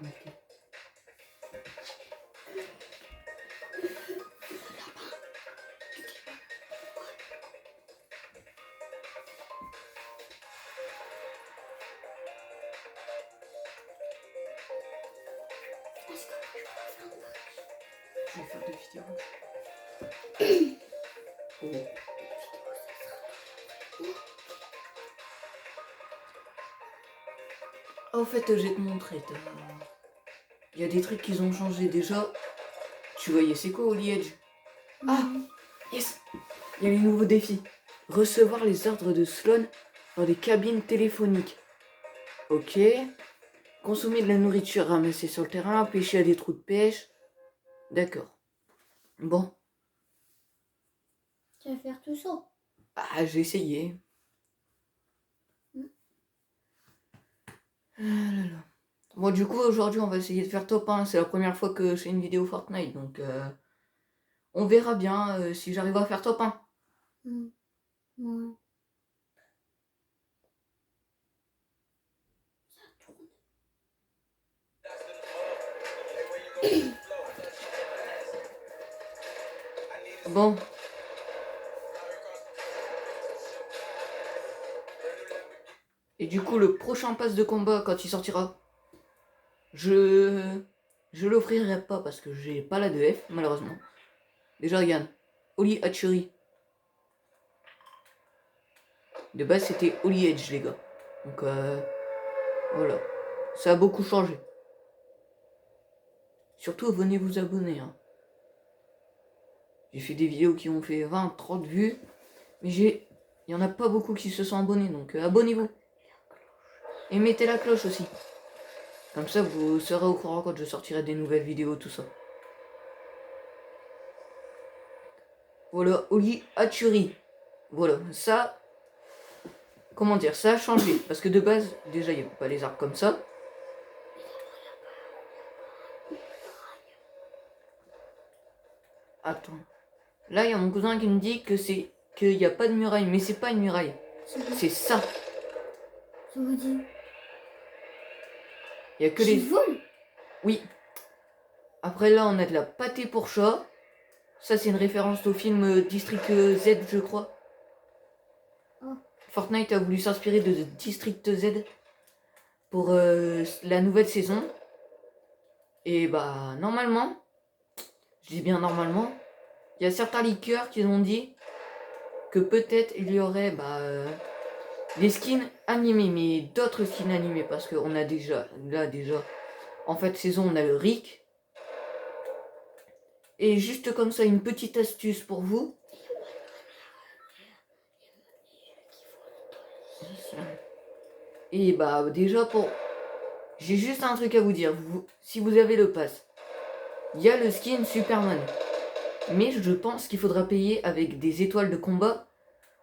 Ok. Je vais faire des vidéos. Oh. Ah, au fait, je vais te montrer. Il y a des trucs qui ont changé déjà. Tu voyais, c'est quoi Holy Edge? Ah, yes. Il y a les nouveaux défis. Recevoir les ordres de Sloan dans des cabines téléphoniques. Ok. Consommer de la nourriture ramassée sur le terrain, pêcher à des trous de pêche. D'accord. Bon. Tu vas faire tout ça? Ah, j'ai essayé. Ah là là. Bon, du coup, aujourd'hui, on va essayer de faire top 1. C'est la première fois que je fais une vidéo Fortnite, donc on verra bien si j'arrive à faire top 1. Ouais. Ça tourne. Bon. Et du coup, le prochain pass de combat, quand il sortira, je l'offrirai pas parce que j'ai pas la 2F, malheureusement. Déjà, regarde. Oli Hatchery. De base, c'était Holy Edge, les gars. Donc, voilà. Ça a beaucoup changé. Surtout, venez vous abonner. Hein. J'ai fait des vidéos qui ont fait 20, 30 vues. Mais il y en a pas beaucoup qui se sont abonnés. Donc, abonnez-vous. Et mettez la cloche aussi. Comme ça, vous serez au courant quand je sortirai des nouvelles vidéos, tout ça. Voilà, Oli Hatchery. Voilà, ça... Comment dire, ça a changé. Parce que de base, déjà, il n'y avait pas les arbres comme ça. Attends. Là, il y a mon cousin qui me dit que c'est qu'il n'y a pas de muraille. Mais c'est pas une muraille. C'est ça. Ça veut dire... Il n'y a que les... vole. Oui. Après, là, on a de la pâtée pour chat. Ça, c'est une référence au film District Z, je crois. Oh. Fortnite a voulu s'inspirer de District Z pour la nouvelle saison. Et bah, normalement, je dis bien normalement, il y a certains leakers qui ont dit que peut-être il y aurait des skins animés, mais d'autres skins animés, parce qu'on a déjà, en fait, saison, on a le Rick. Et juste comme ça, une petite astuce pour vous. Et bah, déjà, j'ai juste un truc à vous dire. Si vous avez le pass, il y a le skin Superman. Mais je pense qu'il faudra payer avec des étoiles de combat.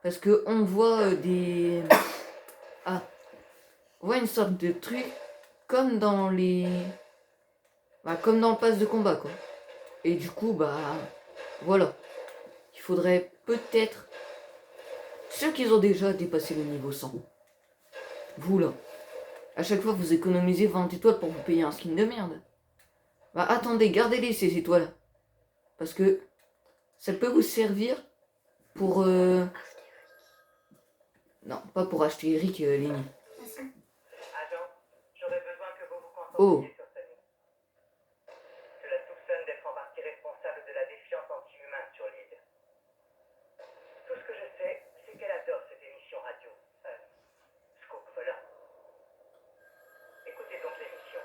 Parce que on voit des... Ah. On voit une sorte de truc comme dans les... comme dans le pass de combat, quoi. Et du coup, voilà. Il faudrait peut-être... Ceux qui ont déjà dépassé le niveau 100. Vous, là. À chaque fois, vous économisez 20 étoiles pour vous payer un skin de merde. Bah, attendez, gardez-les, ces étoiles. Parce que ça peut vous servir pour... Non, pas pour acheter Eric, Lenny. Agent, j'aurais besoin que vous vous Oh. concentriez sur Sony. Je la soupçonne d'être en partie responsable de la défiance anti-humain sur l'île. Tout ce que je sais, c'est qu'elle adore cette émission radio. Scoop volant. Écoutez donc l'émission.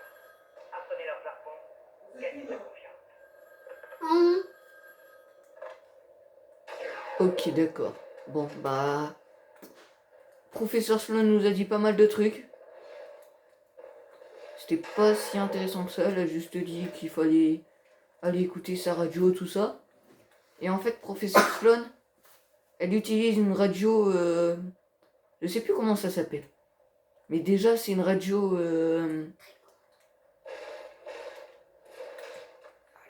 Apprenez leur jargon. Gagnez sa confiance. Ok, d'accord. Bon, Professeur Sloan nous a dit pas mal de trucs. C'était pas si intéressant que ça. Elle a juste dit qu'il fallait aller écouter sa radio, tout ça. Et en fait, Professeur Sloan, elle utilise une radio... je sais plus comment ça s'appelle. Mais déjà, c'est une radio...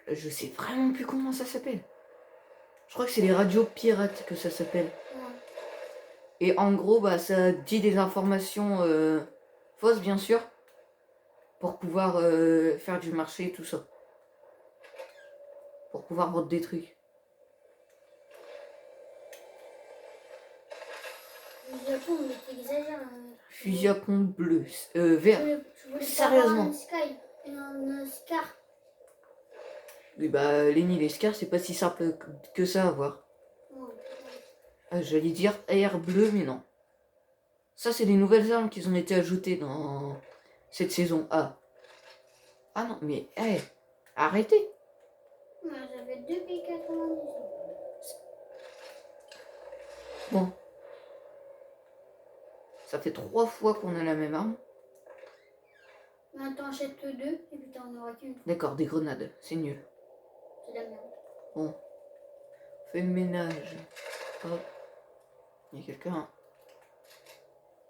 je sais vraiment plus comment ça s'appelle. Je crois que c'est les radios pirates que ça s'appelle. Et en gros, ça dit des informations fausses, bien sûr. pour pouvoir faire du marché et tout ça. Pour pouvoir vendre des trucs. Le Japon, mais t'exagères. Fusil à pompe bleu, vert. Je voulais Sérieusement. un Sky, un Scar. Oui, bah, Lenny Lescar, c'est pas si simple que ça à voir. Ouais. J'allais dire air bleu, mais non. Ça, c'est les nouvelles armes qui ont été ajoutées dans cette saison A. Ah non, mais, arrêtez. Ouais, j'avais 2 P90. Bon. Ça fait 3 fois qu'on a la même arme. Maintenant, achète 2 et puis t'en auras qu'une. D'accord, des grenades, c'est nul. C'est la merde. Bon. Fais le ménage. Hop. Il y a quelqu'un.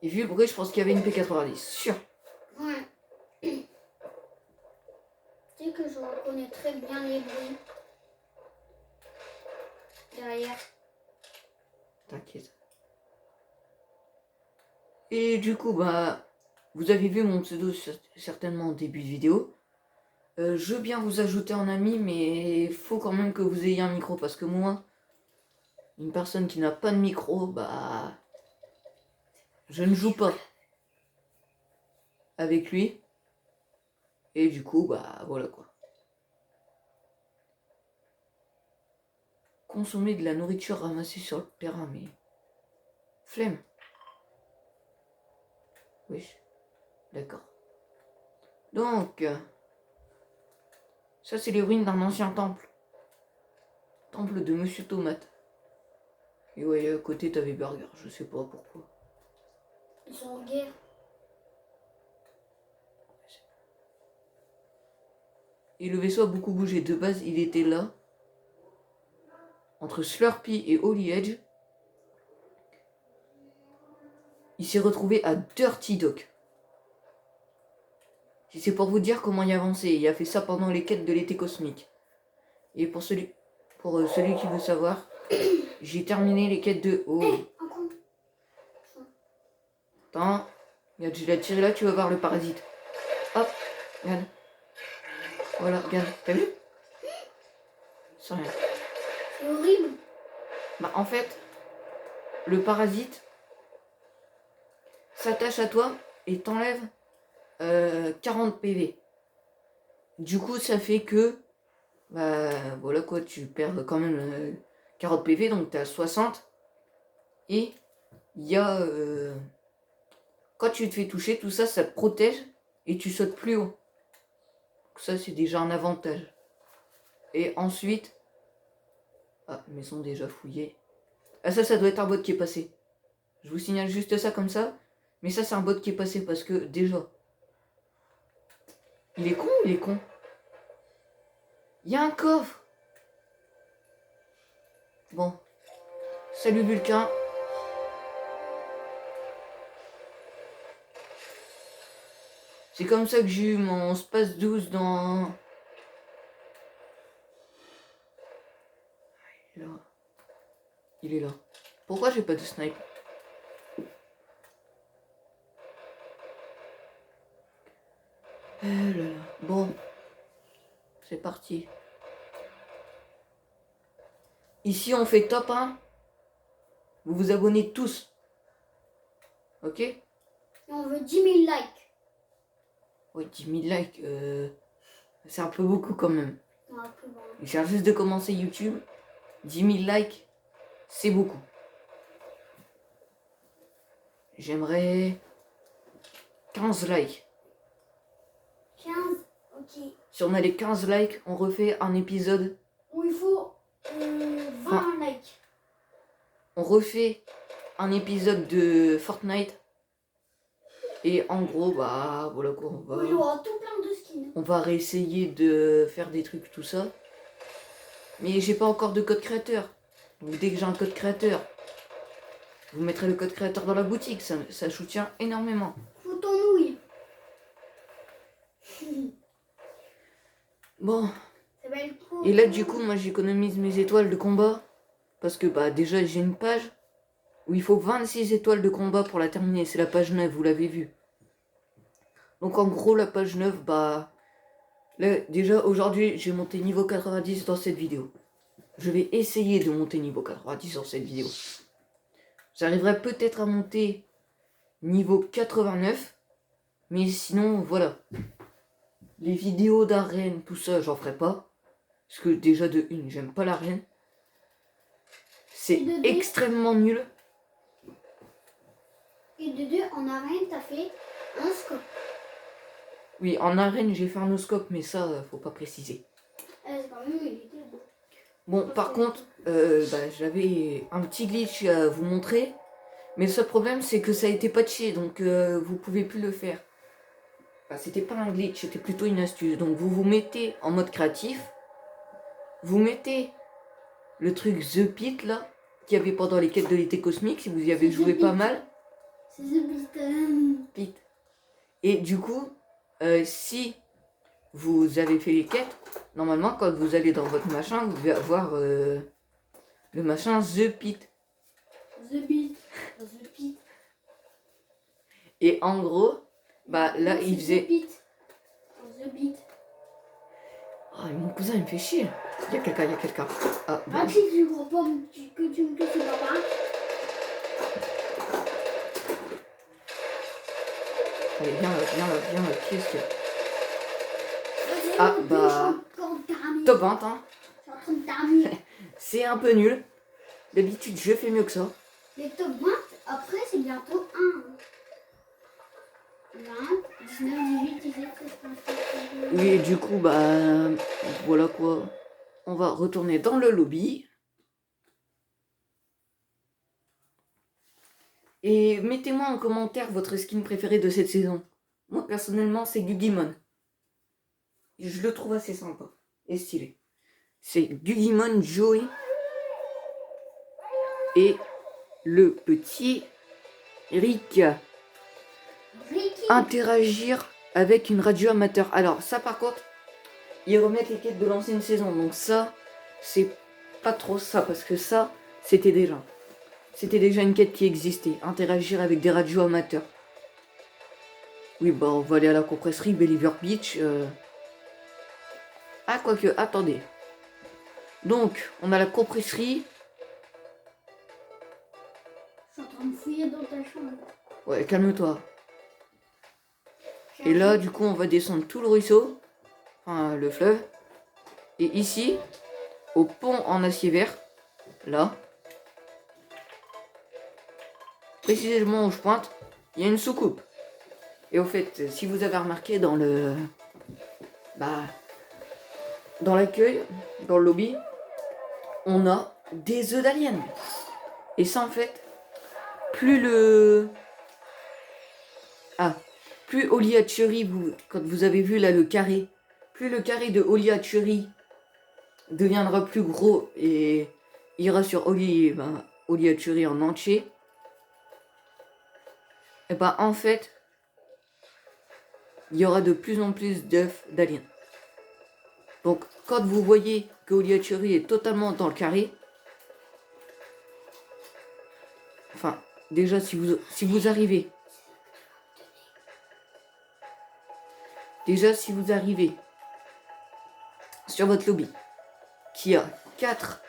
Et vu le bruit, je pense qu'il y avait une P90. Sûr. Ouais. Tu sais que je reconnais très bien les bruits. Derrière. T'inquiète. Et du coup, bah, vous avez vu mon pseudo certainement au début de vidéo. Je veux bien vous ajouter en ami, mais il faut quand même que vous ayez un micro, parce que moi, une personne qui n'a pas de micro, bah, je ne joue pas avec lui. Et du coup, bah, voilà quoi. Consommer de la nourriture ramassée sur le terrain, mais... Flemme. Oui, d'accord. Donc, ça c'est les ruines d'un ancien temple. Temple de Monsieur Tomate. Et ouais, à côté t'avais Burger, je sais pas pourquoi. Ils sont en guerre. Et le vaisseau a beaucoup bougé. De base, il était là. Entre Slurpee et Holy Edge. Il s'est retrouvé à Dirty Dock. Si c'est pour vous dire comment il a avancé, il a fait ça pendant les quêtes de l'été cosmique. Et pour celui qui veut savoir, j'ai terminé les quêtes de... Oh, Un con. attends. Regarde, je l'ai tiré là, tu vas voir le parasite. Hop, regarde. Voilà, regarde, t'as vu? C'est rien. C'est horrible. Bah en fait, le parasite s'attache à toi et t'enlève 40 PV. Du coup, ça fait que, bah voilà quoi, tu perds quand même 40 PV, donc t'as 60. Et il y a, quand tu te fais toucher, tout ça, ça te protège et tu sautes plus haut. Donc ça, c'est déjà un avantage. Et ensuite, ah, maison déjà fouillée. Ah ça doit être un bot qui est passé. Je vous signale juste ça comme ça. Mais ça, c'est un bot qui est passé parce que, déjà... Il est con ou il est con? Il y a un coffre. Bon. Salut Vulcain. C'est comme ça que j'ai eu mon space 12 dans... Il est là. Il est là. Pourquoi j'ai pas de snipe? Eh là là. Bon. C'est parti. Ici, on fait top 1. Vous vous abonnez tous. Ok? Et on veut 10 000 likes. Ouais, 10 000 likes. C'est un peu beaucoup quand même. On va plus voir. Il vient juste de commencer YouTube. 10 000 likes, c'est beaucoup. J'aimerais 15 likes. 15. Ok. Si on a les 15 likes, on refait un épisode. Où il faut 20 likes. On refait un épisode de Fortnite. Et en gros, bah voilà quoi, Où il y aura tout plein de skins. on va réessayer de faire des trucs, tout ça. Mais j'ai pas encore de code créateur. Donc dès que j'ai un code créateur, vous mettrez le code créateur dans la boutique. Ça soutient énormément. Faut ton nouille. Bon. Ça va être cool. Et là, du coup, moi, j'économise mes étoiles de combat. Parce que, bah, déjà, j'ai une page où il faut 26 étoiles de combat pour la terminer. C'est la page 9, vous l'avez vu. Donc en gros la page 9, bah là, déjà aujourd'hui j'ai monté niveau 90 dans cette vidéo. Je vais essayer de monter niveau 90 dans cette vidéo. J'arriverai peut-être à monter niveau 89. Mais sinon voilà. Les vidéos d'arène, tout ça, j'en ferai pas. Parce que déjà de une, j'aime pas l'arène. C'est Et de deux. extrêmement nul. Et de deux, en arène, t'as fait un scope. Oui, en arène j'ai fait un no-scope, mais ça, faut pas préciser. C'est quand même une idée. Bon, par contre, j'avais un petit glitch à vous montrer. Mais le seul problème, c'est que ça a été patché, donc vous pouvez plus le faire. Enfin, c'était pas un glitch, c'était plutôt une astuce. Donc vous vous mettez en mode créatif. Vous mettez le truc The Pit, là, qu'il y avait pendant les quêtes de l'été cosmique, si vous y avez C'est joué The pas Pit. mal. C'est The Beast. Pit. Et du coup, si vous avez fait les quêtes, normalement, quand vous allez dans votre machin, vous devez avoir le machin The Pit. The Beast. The Pit. Et en gros, bah là, Non, il c'est faisait... The Pit. The Beat. Oh, mon cousin, il me fait chier. Il y a quelqu'un, il y a quelqu'un. Ah, bon. Ah, tu crois pas que tu me casses papa? Allez, viens là, qu'est-ce qu'il y a? Vas-y, Ah, mon Dieu, bah, je suis encore terminé. Top 20, hein. Je suis en train de terminer. C'est un peu nul. D'habitude, je fais mieux que ça. Les top 20, après, c'est bientôt 1. 20, 19, 18, 17, 18. Oui, et du coup, bah, voilà quoi. On va retourner dans le lobby. Et mettez-moi en commentaire votre skin préféré de cette saison. Moi, personnellement, c'est Gugimon. Je le trouve assez sympa et stylé. C'est Gugimon Joey et le petit Rick. Ricky. Interagir avec une radio amateur. Alors ça par contre, ils remettent les quêtes de l'ancienne saison. Donc ça, c'est pas trop ça. Parce que ça, c'était déjà une quête qui existait. Interagir avec des radios amateurs. Oui, bah on va aller à la compresserie Believer Beach. Ah, quoique, attendez. Donc, on a la compresserie. Je suis en train de fouiller dans ta chambre. Ouais, calme-toi. Et là, du coup, on va descendre tout le ruisseau. Enfin, le fleuve. Et ici, au pont en acier vert. Là. Précisément où je pointe, il y a une soucoupe. Et au fait, si vous avez remarqué dans le... Bah... Dans l'accueil, dans le lobby, on a des œufs d'alien. Et ça, en fait, plus le... Ah, plus Oli Hatchery, quand vous avez vu là le carré, plus le carré de Oli Hatchery deviendra plus gros et ira sur Oli Hatchery en entier, et bah en fait, il y aura de plus en plus d'œufs d'aliens. Donc quand vous voyez que Oli Hatchery est totalement dans le carré, enfin déjà si vous arrivez, sur votre lobby, qui a 4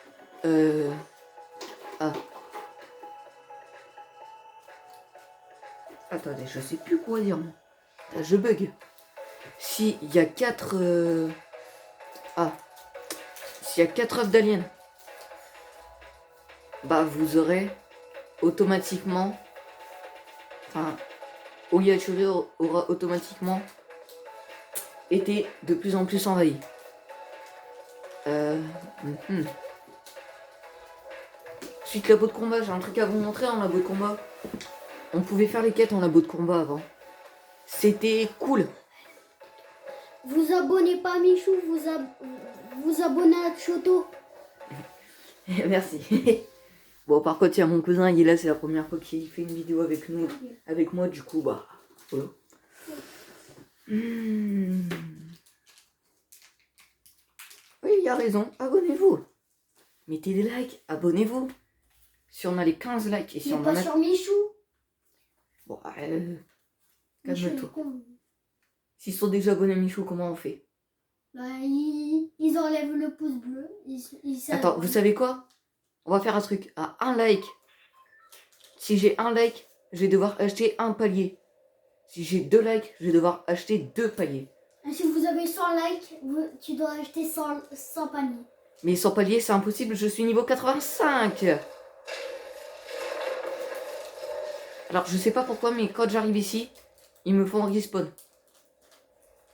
attendez, je sais plus quoi dire moi. Là, je bug. S'il y a 4 s'il y a 4 œufs d'aliens, bah vous aurez automatiquement, enfin Oli Hatchery aura automatiquement été de plus en plus envahi. Suite labo de combat, j'ai un truc à vous montrer en labo de combat. On pouvait faire les quêtes en labo de combat avant. C'était cool. Vous abonnez pas à Michou, vous abonnez à Choto. Merci. Bon, par contre, il y a mon cousin, il est là, c'est la première fois qu'il fait une vidéo avec nous, avec moi, du coup, bah, voilà. Oui, il a raison, abonnez-vous. Mettez des likes, abonnez-vous. Si on a les 15 likes et si Mais on en pas a... sur Michou. Bon, Michou, il est calme-toi. con. S'ils sont déjà abonnés à Michou, comment on fait? Bah, ils enlèvent le pouce bleu. Ils Attends, vous savez quoi? On va faire un truc. À un like. Si j'ai un like, je vais devoir acheter un palier. Si j'ai 2 likes, je vais devoir acheter 2 paliers. Et si vous avez 100 likes, tu dois acheter 100 paniers. Mais sans palier, c'est impossible, je suis niveau 85. Alors, je sais pas pourquoi, mais quand j'arrive ici, ils me font respawn.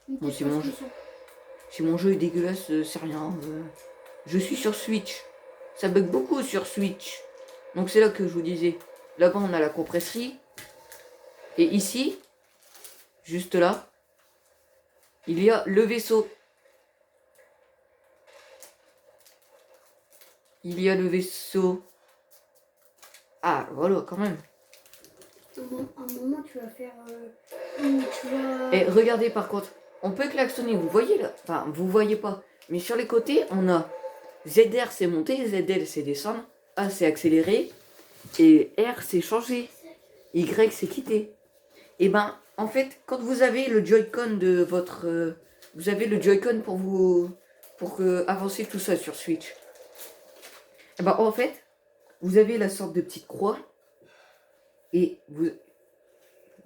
Bon, c'est mon jeu. Si mon jeu est dégueulasse, c'est rien. Je suis sur Switch. Ça bug beaucoup sur Switch. Donc c'est là que je vous disais. Là-bas, on a la compresserie. Et ici, juste là, il y a le vaisseau. Il y a le vaisseau. Ah, voilà, quand même. Un moment, tu vas faire... tu vas... Et regardez, par contre, on peut klaxonner. Vous voyez là? Enfin, vous voyez pas. Mais sur les côtés, on a ZR, c'est monter. ZL, c'est descendre. A, c'est accélérer. Et R, c'est changer. Y, c'est quitter. Et ben, en fait, quand vous avez le Joy-Con de votre... vous avez le Joy-Con pour vous... pour avancer tout ça sur Switch. Et ben, en fait, vous avez la sorte de petite croix. Et vous...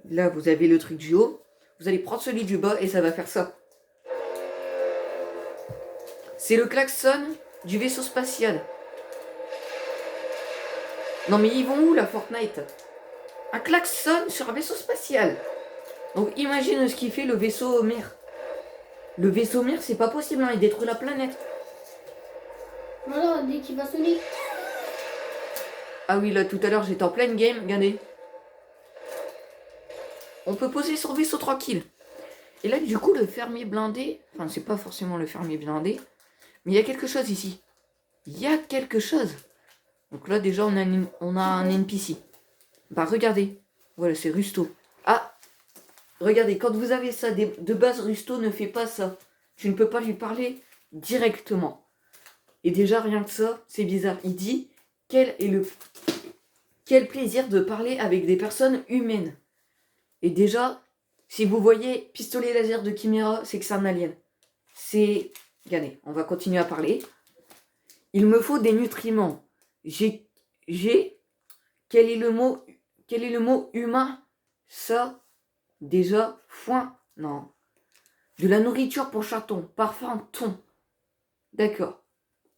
là, vous avez le truc du haut. Vous allez prendre celui du bas et ça va faire ça. C'est le klaxon du vaisseau spatial. Non mais ils vont où la Fortnite? Un klaxon sur un vaisseau spatial. Donc imagine ce qu'il fait le vaisseau mère. Le vaisseau mère, c'est pas possible, hein, il détruit la planète. Voilà, dès qu'il va sonner. Ah oui, là tout à l'heure j'étais en pleine game, regardez. On peut poser sur le vaisseau tranquille. Et là du coup le fermier blindé, enfin c'est pas forcément le fermier blindé, mais il y a quelque chose ici. Il y a quelque chose. Donc là déjà on a un NPC. Bah regardez, voilà c'est Rusto. Ah, regardez, quand vous avez ça, de base Rusto ne fait pas ça. Tu ne peux pas lui parler directement. Et déjà rien que ça, c'est bizarre. Il dit quel plaisir de parler avec des personnes humaines. Et déjà, si vous voyez pistolet laser de Chimera, c'est que c'est un alien. C'est... Regardez, on va continuer à parler. Il me faut des nutriments. J'ai... Quel est le mot humain? Ça, déjà, foin. Non. De la nourriture pour chaton. Parfum, thon. D'accord.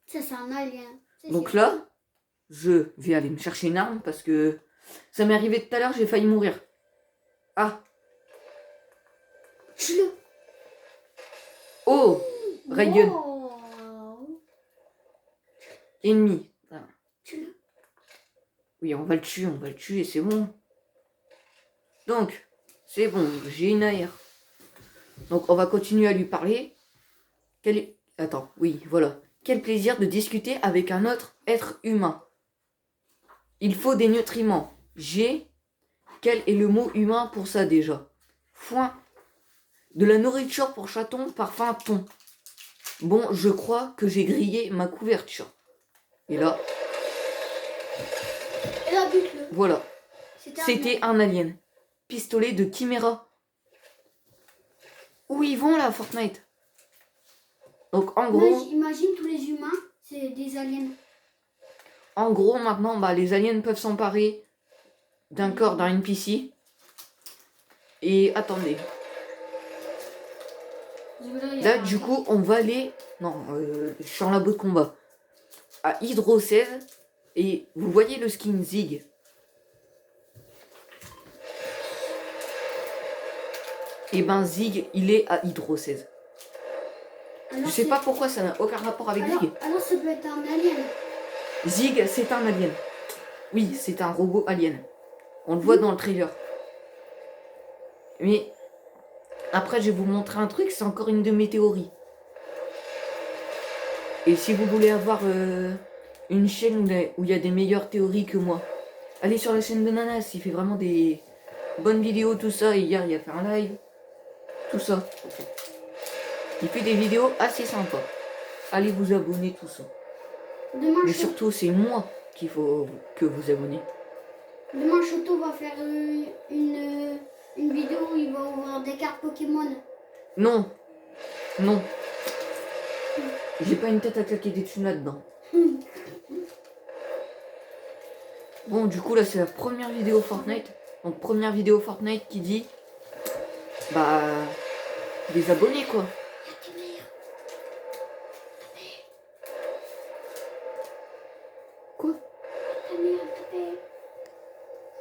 Ça, c'est un alien. Donc là, je vais aller me chercher une arme parce que ça m'est arrivé tout à l'heure, j'ai failli mourir. Ah. Tue-le. Oh, Raygun. Wow. Ennemi. Ah. Tue-le. Oui, on va le tuer, c'est bon. Donc, c'est bon, j'ai une AR. Donc, on va continuer à lui parler. Attends, oui, voilà. Quel plaisir de discuter avec un autre être humain. Il faut des nutriments. Quel est le mot humain pour ça déjà? Foin. De la nourriture pour chaton, parfum, thon. Bon, je crois que j'ai grillé ma couverture. Et là... Et là, bute-le. Voilà. C'était un alien. Pistolet de Chimera. Où ils vont là, Fortnite? Donc en gros... Imagine tous les humains, c'est des aliens. En gros, maintenant, bah, les aliens peuvent s'emparer d'un corps d'un NPC. Et attendez. Là, du coup, on va aller... Non, je suis en labo de combat. À Hydro 16. Et vous voyez le skin Zig. Et ben Zig, il est à Hydro 16. Alors, je sais pas pourquoi ça n'a aucun rapport avec Zig. Alors ça peut être un alien. Zig, c'est un alien. Oui, c'est un robot alien. On le voit dans le trailer. Mais après, je vais vous montrer un truc, c'est encore une de mes théories. Et si vous voulez avoir une chaîne où il y a des meilleures théories que moi, allez sur la chaîne de Nanas, il fait vraiment des bonnes vidéos, tout ça. Et hier, il a fait un live. Tout ça. Il fait des vidéos assez sympas. Allez vous abonner, tout ça. Demain, mais surtout, c'est moi qu'il faut que vous abonnez. Demain, Choto va faire une vidéo où il va ouvrir des cartes Pokémon. Non. Non. J'ai pas une tête à claquer des thunes là-dedans. Bon, du coup, là, c'est la première vidéo Fortnite. Donc, première vidéo Fortnite qui dit... Bah... des abonnés, quoi.